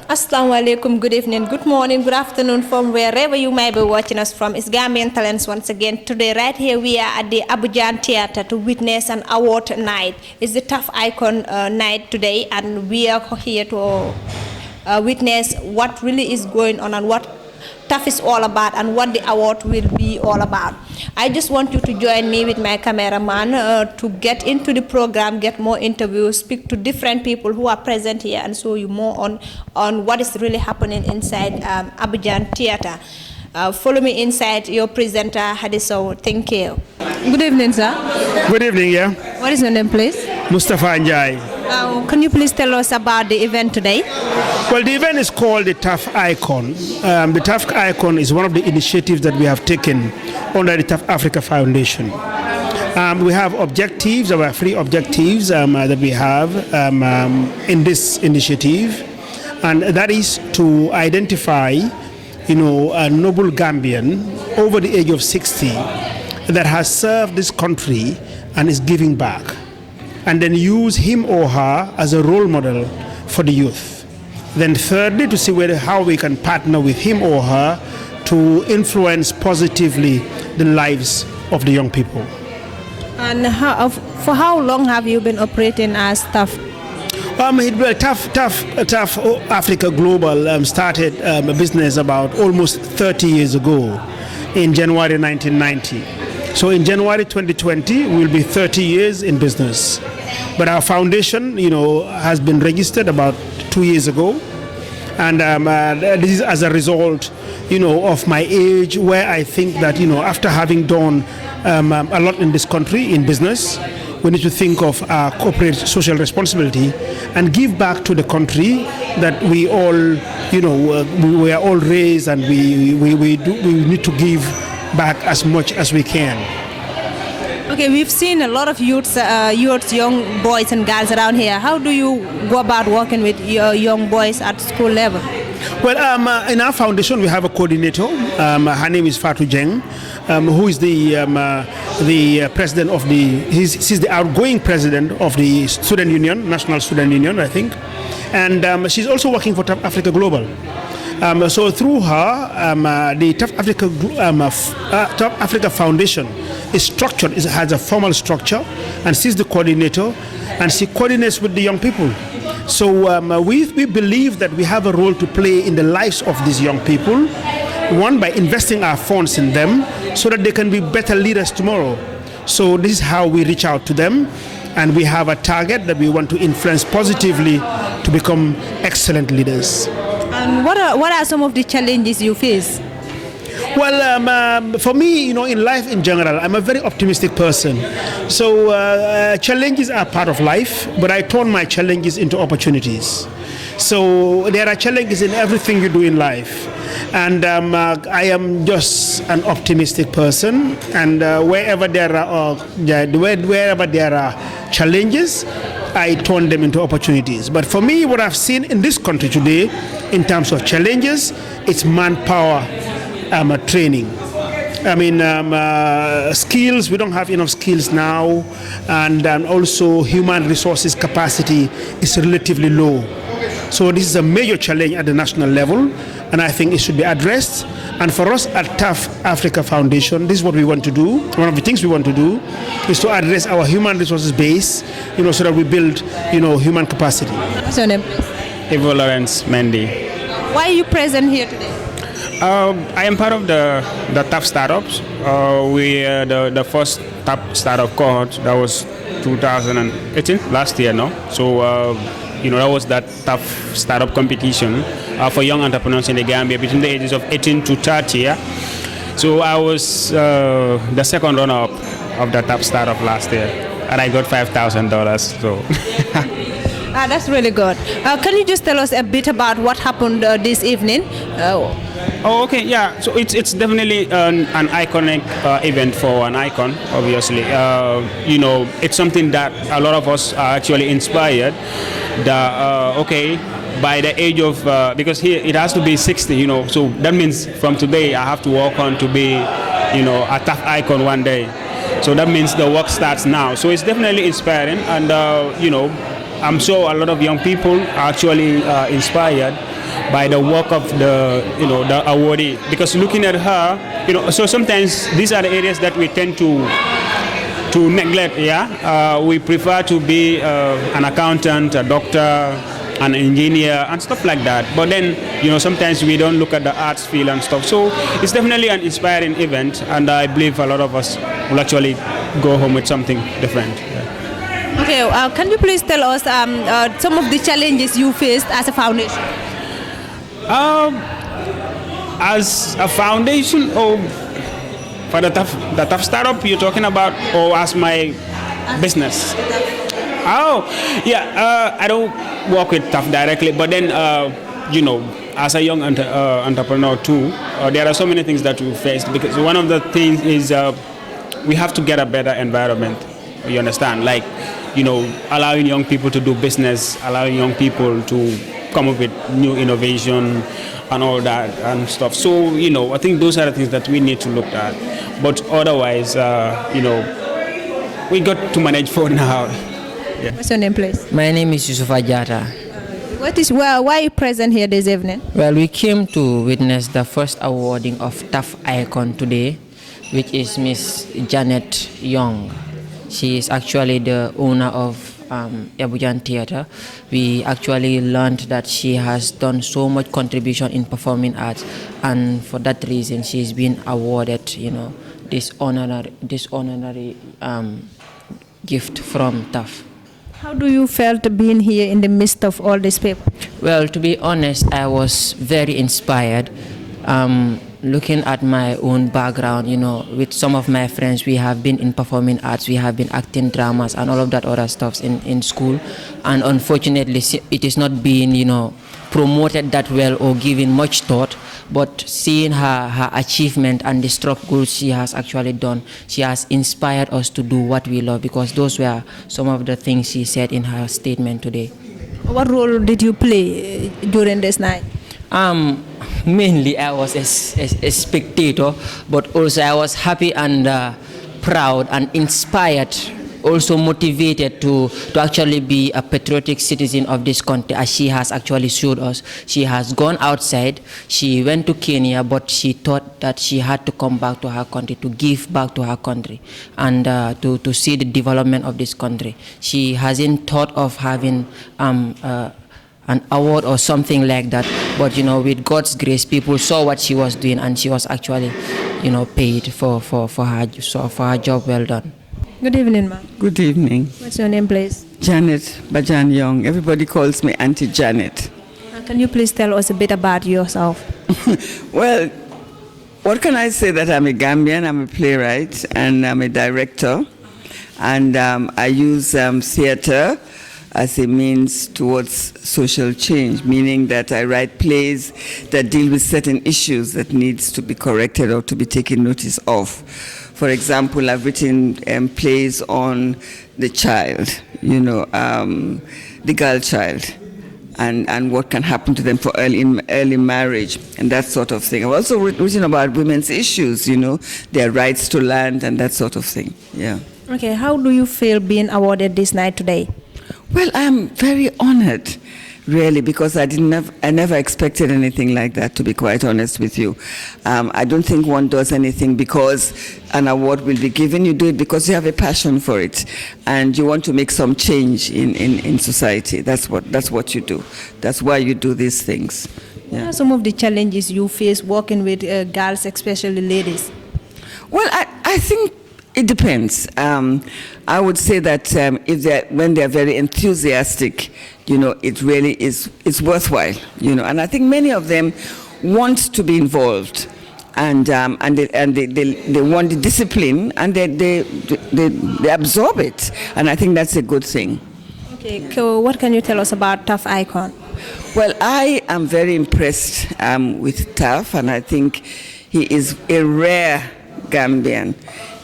Assalamu alaikum, good evening, good morning, good afternoon from wherever you might be watching us from. It's Gambian Talents once again. Today, right here, we are at the Abujan Theatre to witness an award night. It's the Tough Icon night today, and we are here to witness what really is going on and what Tough is all about and what the award will be all about. I just want you to join me with my cameraman to get into the program, get more interviews, speak to different people who are present here and show you more on what is really happening inside Abujan Theatre. Follow me inside, your presenter Hadiso. Thank you. Good evening, sir. Good evening, yeah. What is your name, please? Mustafa Njai. Can you please tell us about the event today? Well, the event is called the Tough Icon. The Tough Icon is one of the initiatives that we have taken under the Tough Africa Foundation. We have objectives, our 3 objectives that we have in this initiative, and that is to identify, a noble Gambian over the age of 60 that has served this country and is giving back, and then use him or her as a role model for the youth. Then thirdly, to see how we can partner with him or her to influence positively the lives of the young people. And for how long have you been operating as Tough? Tough Africa Global started a business about almost 30 years ago in January 1990. So in January 2020, we'll be 30 years in business. But our foundation, has been registered about 2 years ago. And this is as a result, of my age, where I think that, after having done a lot in this country in business, we need to think of our corporate social responsibility and give back to the country that we all, we are all raised, and we need to give back as much as we can. Okay, we've seen a lot of youths, young boys and girls around here. How do you go about working with your young boys at school level? Well, in our foundation, we have a coordinator. Her name is Fatou Jeng, who is the president of she's the outgoing president of the Student Union, National Student Union, I think. And she's also working for Tough Africa Global. So through her, the Tough Africa Foundation is structured, it has a formal structure, and she's the coordinator, and she coordinates with the young people. So we believe that we have a role to play in the lives of these young people, one, by investing our funds in them so that they can be better leaders tomorrow. So this is how we reach out to them, and we have a target that we want to influence positively to become excellent leaders. And what are some of the challenges you face? Well, for me, in life in general, I'm a very optimistic person. So challenges are part of life, but I turn my challenges into opportunities. So there are challenges in everything you do in life. And I am just an optimistic person. And wherever there are challenges, I turn them into opportunities. But for me, what I've seen in this country today, in terms of challenges, it's manpower training. Skills, we don't have enough skills now, and also human resources capacity is relatively low. So this is a major challenge at the national level, and I think it should be addressed. And for us at Tough Africa Foundation, this is what we want to do. One of the things we want to do is to address our human resources base, so that we build, human capacity. What's your name, please? Evo Lawrence Mendy. Why are you present here today? I am part of the Tough Startups. We are the first Tough Startup cohort. That was 2018, last year, no? So, that was that Tough Startup competition for young entrepreneurs in the Gambia between the ages of 18 to 30. Yeah? So I was the second runner-up of the Tough Startup last year, and I got $5,000. So. That's really good. Can you just tell us a bit about what happened this evening? Okay, yeah. So it's definitely an iconic event for an icon, obviously. It's something that a lot of us are actually inspired that, by the age of, because here it has to be 60, so that means from today I have to work on to be, a tough icon one day. So that means the work starts now. So it's definitely inspiring, and I'm sure a lot of young people are actually inspired by the work of the awardee, because looking at her, so sometimes these are the areas that we tend to neglect. We prefer to be an accountant, a doctor, an engineer, and stuff like that. But then, sometimes we don't look at the arts field and stuff. So it's definitely an inspiring event, and I believe a lot of us will actually go home with something different. Okay, can you please tell us some of the challenges you faced as a foundation? As a foundation, or for the tough startup you're talking about, or as my business? Oh, yeah. I don't work with tough directly, but then as a young entrepreneur too, there are so many things that we faced, because one of the things is we have to get a better environment. You understand, like allowing young people to do business, allowing young people to come up with new innovation and all that and stuff. So I think those are the things that we need to look at. But otherwise, we got to manage for now. Yeah. What's your name, please? My name is Yusuf Ajata. Why are you present here this evening? Well, we came to witness the first awarding of Tough Icon today, which is Miss Janet Young. She is actually the owner of Gambian Theatre. We actually learned that she has done so much contribution in performing arts, and for that reason she's been awarded, this honorary gift from Tough. How do you felt being here in the midst of all these people? Well, to be honest, I was very inspired. Looking at my own background, with some of my friends, we have been in performing arts, we have been acting dramas and all of that other stuff in school. And unfortunately, it is not being, promoted that well or given much thought. But seeing her achievement and the struggles she has actually done, she has inspired us to do what we love, because those were some of the things she said in her statement today. What role did you play during this night? Mainly I was a spectator, but also I was happy and proud and inspired, also motivated to actually be a patriotic citizen of this country, as she has actually showed us. She has gone outside, she went to Kenya, but she thought that she had to come back to her country, to give back to her country, and to see the development of this country. She hasn't thought of having an award or something like that, but with God's grace, people saw what she was doing, and she was actually paid for her job well done. Good evening, ma'am. Good evening. What's your name, please? Janet Bajan Young. Everybody calls me Auntie Janet. Can you please tell us a bit about yourself? Well, what can I say? That I'm a Gambian, I'm a playwright, and I'm a director, and I use theater as a means towards social change, meaning that I write plays that deal with certain issues that needs to be corrected or to be taken notice of. For example, I've written plays on the child, the girl child, and what can happen to them for early marriage and that sort of thing. I've also written about women's issues, their rights to land and that sort of thing. Yeah. Okay, how do you feel being awarded this night today? Well, I'm very honored, really, because I never expected anything like that, to be quite honest with you. I don't think one does anything because an award will be given. You do it because you have a passion for it, and you want to make some change in society. That's what you do. That's why you do these things. Yeah. What are some of the challenges you face working with girls, especially ladies? Well, I think it depends. I would say that when they're very enthusiastic, it really is worthwhile. And I think many of them want to be involved, and they want the discipline, and they absorb it, and I think that's a good thing. Okay, so what can you tell us about Tough Icon? Well, I am very impressed with Tough, and I think he is a rare Gambian.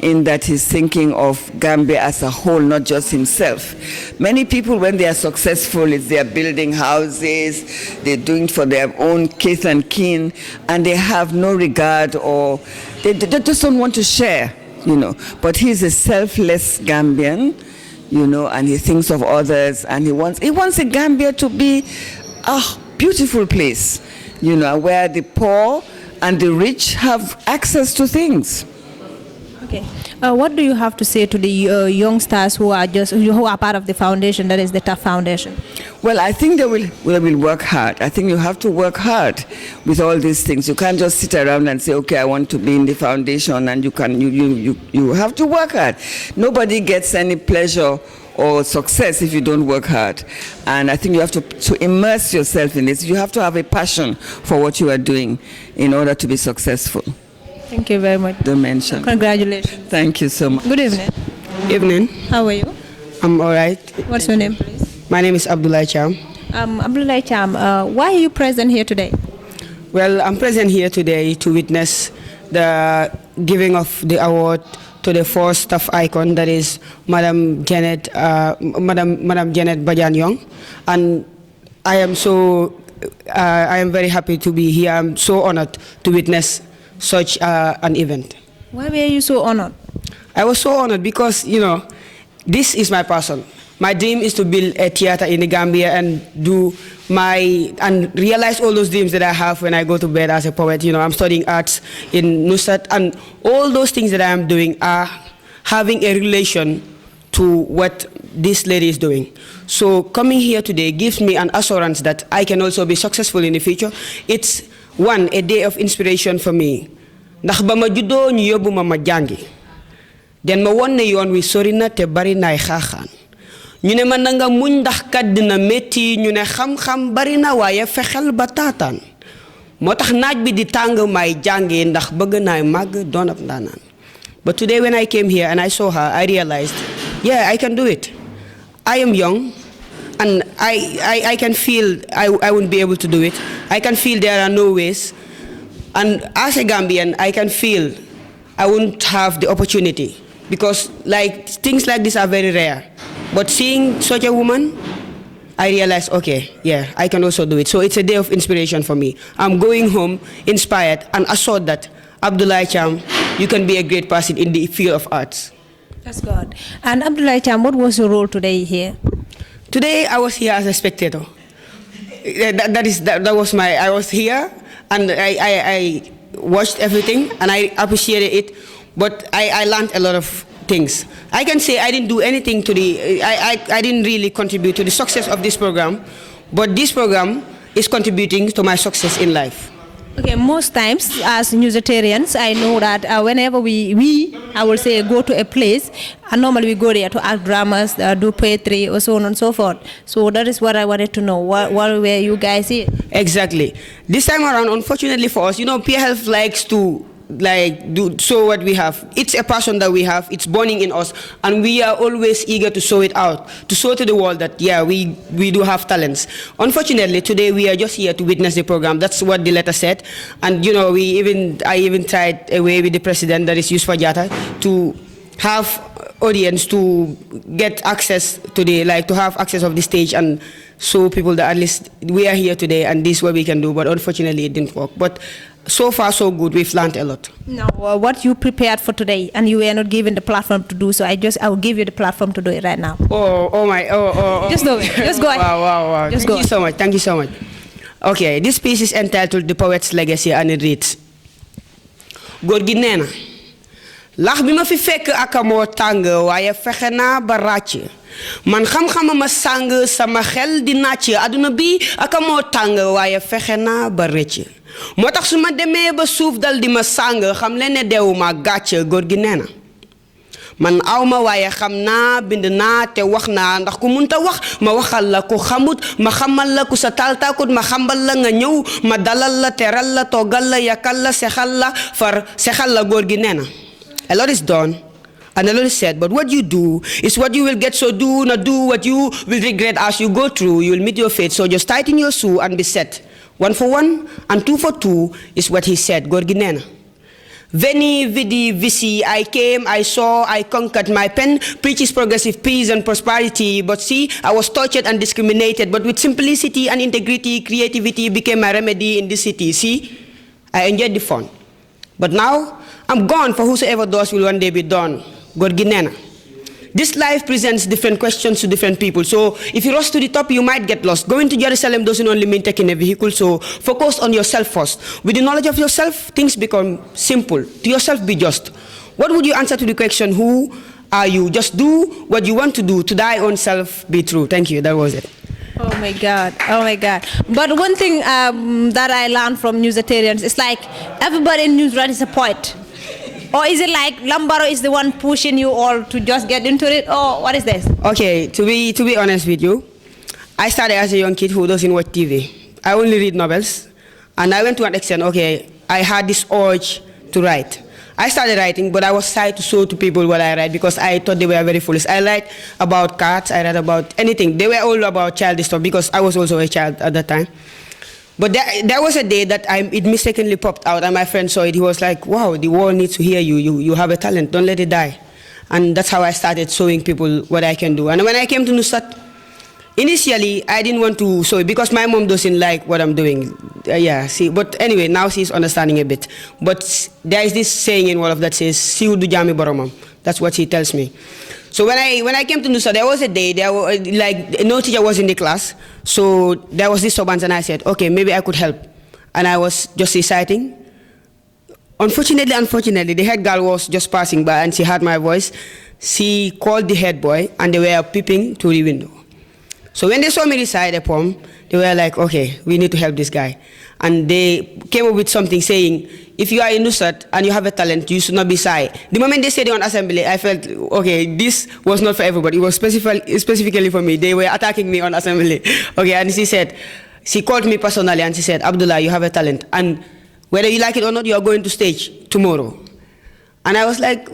in that he's thinking of Gambia as a whole, not just himself. Many people, when they are successful, they are building houses, they're doing it for their own kith and kin, and they have no regard, or they just don't want to share, But he's a selfless Gambian, and he thinks of others, and he wants a Gambia to be a beautiful place, where the poor and the rich have access to things. Okay. What do you have to say to the youngsters who are part of the foundation, that is the TAF Foundation? Well, I think they will work hard. I think you have to work hard with all these things. You can't just sit around and say, okay, I want to be in the foundation, and you have to work hard. Nobody gets any pleasure or success if you don't work hard. And I think you have to immerse yourself in this. You have to have a passion for what you are doing in order to be successful. Thank you very much. Don't mention. Congratulations. Thank you so much. Good evening. Evening. How are you? I'm all right. What's your name, please? My name is Abdullah Cham. Abdullah Cham, why are you present here today? Well, I'm present here today to witness the giving of the award to the first TAF icon, that is Madam Janet, Madam Janet Bajanyong, and I am very happy to be here. I'm so honored to witness such an event. Why were you so honored? I was so honored because, this is my passion. My dream is to build a theater in the Gambia and realize all those dreams that I have when I go to bed as a poet. I'm studying arts in Nusrat, and all those things that I am doing are having a relation to what this lady is doing. So coming here today gives me an assurance that I can also be successful in the future. It's a day of inspiration for me. Ndax ba ma juddoo ñu yóbbu ma jàngi den ma won ne yoon wi sori na te bari naay xaaxaan ñu ne ma na nga muñ ndax kat dina métti ñu ne xam-xam bari na waaye fexel ba taataan moo tax naaj bi di tàng may jàngi ndax bëgg naay màgg doon ab ndaanaan. But today when I came here and I saw her, I realized, yeah, I can do it. I am young, and I can feel I wouldn't be able to do it. I can feel there are no ways. And as a Gambian, I can feel I wouldn't have the opportunity, because things like this are very rare. But seeing such a woman, I realized, okay, yeah, I can also do it. So it's a day of inspiration for me. I'm going home inspired and assured that, Abdullah Cham, you can be a great person in the field of arts. That's good. And Abdullah Cham, what was your role today here? Today I was here as a spectator. I was here, and I watched everything, and I appreciated it, but I learned a lot of things. I can say I didn't do anything I didn't really contribute to the success of this program, but this program is contributing to my success in life. Okay, most times as newsitarians, I know that whenever I will say, go to a place, and normally we go there to act dramas, do poetry, or so on and so forth. So that is what I wanted to know. What were you guys here? Exactly. This time around, unfortunately for us, Peer Health likes to show what we have. It's a passion that we have. It's burning in us, and we are always eager to show it out, to show to the world that yeah, we do have talents. Unfortunately, today we are just here to witness the program. That's what the letter said, and I even tried a way with the president, that is Yusuf Jata, to have audience to get access to to have access of the stage and show people that at least we are here today and this is what we can do. But unfortunately, it didn't work. But so far, so good. We've learned a lot. Now, what you prepared for today, and you were not given the platform to do so. I will give you the platform to do it right now. Just do it. Just go ahead. Wow. Just Thank you so much. Thank you so much. Okay, this piece is entitled "The Poet's Legacy," and it reads: Góor gi nee na, lax bi ma fi fekk aka moo tàng waaye fexe naa ba ràcc man xam-xama ma sàng sama xel di nàcc aduna bi aka moo tàng waaye fexe naa ba rëcc moo tax su ma demee ba suuf dal di ma sàng xam leen ne deewu ma gàcc. Góor gi nee na, man awma waaye xam naa bind naa te wax naa ndax ku munta wax ma waxal la, ku xamut ma xamal la, ku sa taltakut ma xambal la, nga ñëw ma dalal la, teral la, toggal la, yakal la, sexal la, far sexal la. Góor gi nee na, a lot is done and a lot is said, but what you do is what you will get, so do not do what you will regret as you go through. You will meet your fate, so just tighten your shoe and be set. 1 for 1 and 2 for 2 is what he said. Góor gi nee na, Veni, vidi, vici, I came, I saw, I conquered. My pen preaches progressive peace and prosperity. But see, I was tortured and discriminated. But with simplicity and integrity, creativity became my remedy in this city. See, I enjoyed the fun. But now, I'm gone, for whosoever does will one day be done. God ginena. This life presents different questions to different people. So if you rush to the top, you might get lost. Going to Jerusalem doesn't only mean taking a vehicle. So focus on yourself first. With the knowledge of yourself, things become simple. To yourself, be just. What would you answer to the question, who are you? Just do what you want to do. To thy own self, be true. Thank you. That was it. Oh my God, oh my God. But one thing that I learned from Newsatarians is like everybody in Newsrat is a poet. Or is it like Lambaro is the one pushing you all to just get into it? Or what is this? Okay, to be honest with you, I started as a young kid who doesn't watch TV. I only read novels. And I went to an extent, okay, I had this urge to write. I started writing, but I was shy to show to people what I write because I thought they were very foolish. I write about cats, I write about anything. They were all about childish stuff because I was also a child at that time. But there was a day that it mistakenly popped out and my friend saw it. He was like, wow, the world needs to hear you. You have a talent. Don't let it die. And that's how I started showing people what I can do. And when I came to Nusrat, initially, I didn't want to show it because my mom doesn't like what I'm doing. But anyway, now she's understanding a bit. But there is this saying in Wolof that says, "Siu du jami boromam." That's what she tells me. So when I came to Nusrat, there was a day, no teacher was in the class. So there was this sobans and I said, okay, maybe I could help. And I was just reciting. Unfortunately, the head girl was just passing by and she heard my voice. She called the head boy and they were peeping through the window. So when they saw me recite a poem, they were like, okay, we need to help this guy. And they came up with something saying, if you are in Nusrat and you have a talent, you should not be shy. The moment they said it on assembly, I felt, okay, this was not for everybody. It was specifically for me. They were attacking me on assembly. Okay, and she called me personally and she said, Abdullah, you have a talent. And whether you like it or not, you are going to stage tomorrow. And I was like,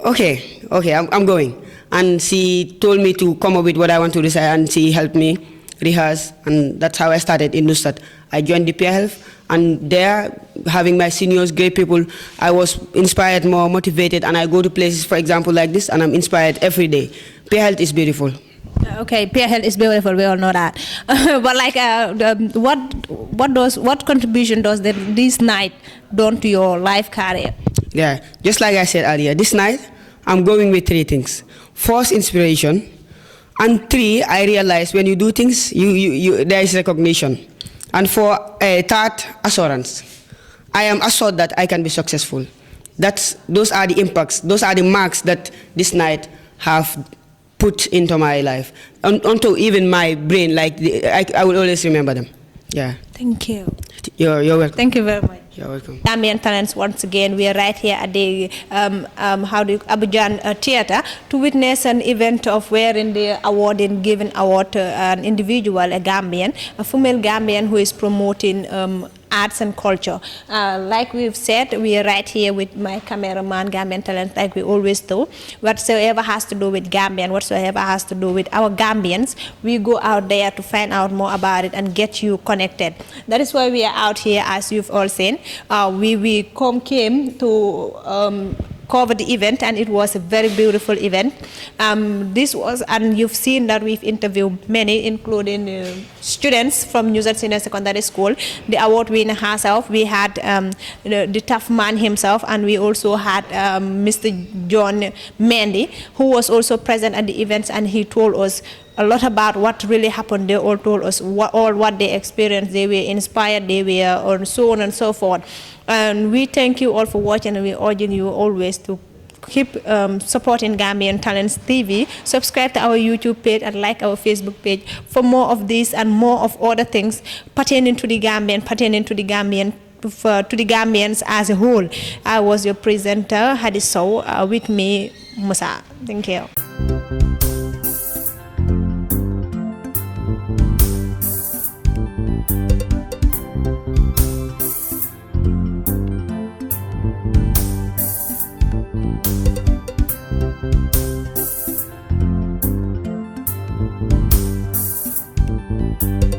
okay, I'm going. And she told me to come up with what I want to recite and she helped me rehearse. And that's how I started in Nusrat. I joined the Peer Health, and there, having my seniors, great people, I was inspired, more motivated, and I go to places, for example, like this, and I'm inspired every day. Peer Health is beautiful. Okay, Peer Health is beautiful. We all know that. But like, what contribution does this night done to your life career? Yeah, just like I said earlier, this night I'm going with three things. First, inspiration, and three, I realize when you do things, there is recognition. And for third, assurance. I am assured that I can be successful. Those are the impacts, those are the marks that this night have put into my life. Onto even my brain, like I will always remember them. Yeah. Thank you. You're welcome. Thank you very much. You're welcome. Gambian Talents, once again, we are right here at the Abidjan Theatre to witness an event of wherein the giving award to an individual, a Gambian, a female Gambian who is promoting arts and culture. Like we've said, we are right here with my cameraman, Gambian Talent, like we always do. Whatsoever has to do with Gambian, whatsoever has to do with our Gambians, we go out there to find out more about it and get you connected. That is why we are out here, as you've all seen. We came to cover the event, and it was a very beautiful event. And you've seen that we've interviewed many, including students from Newsrat Senior Secondary School, the award winner herself. We had the tough man himself, and we also had Mr. John Mendy, who was also present at the events, and he told us a lot about what really happened. They all told us what they experienced. They were inspired, they were, and so on and so forth. And we thank you all for watching, and we're urging you always to keep supporting Gambian Talents TV. Subscribe to our YouTube page and like our Facebook page for more of this and more of other things pertaining to the Gambian, to the Gambians as a whole. I was your presenter, Hadi Sow, with me, Musa. Thank you.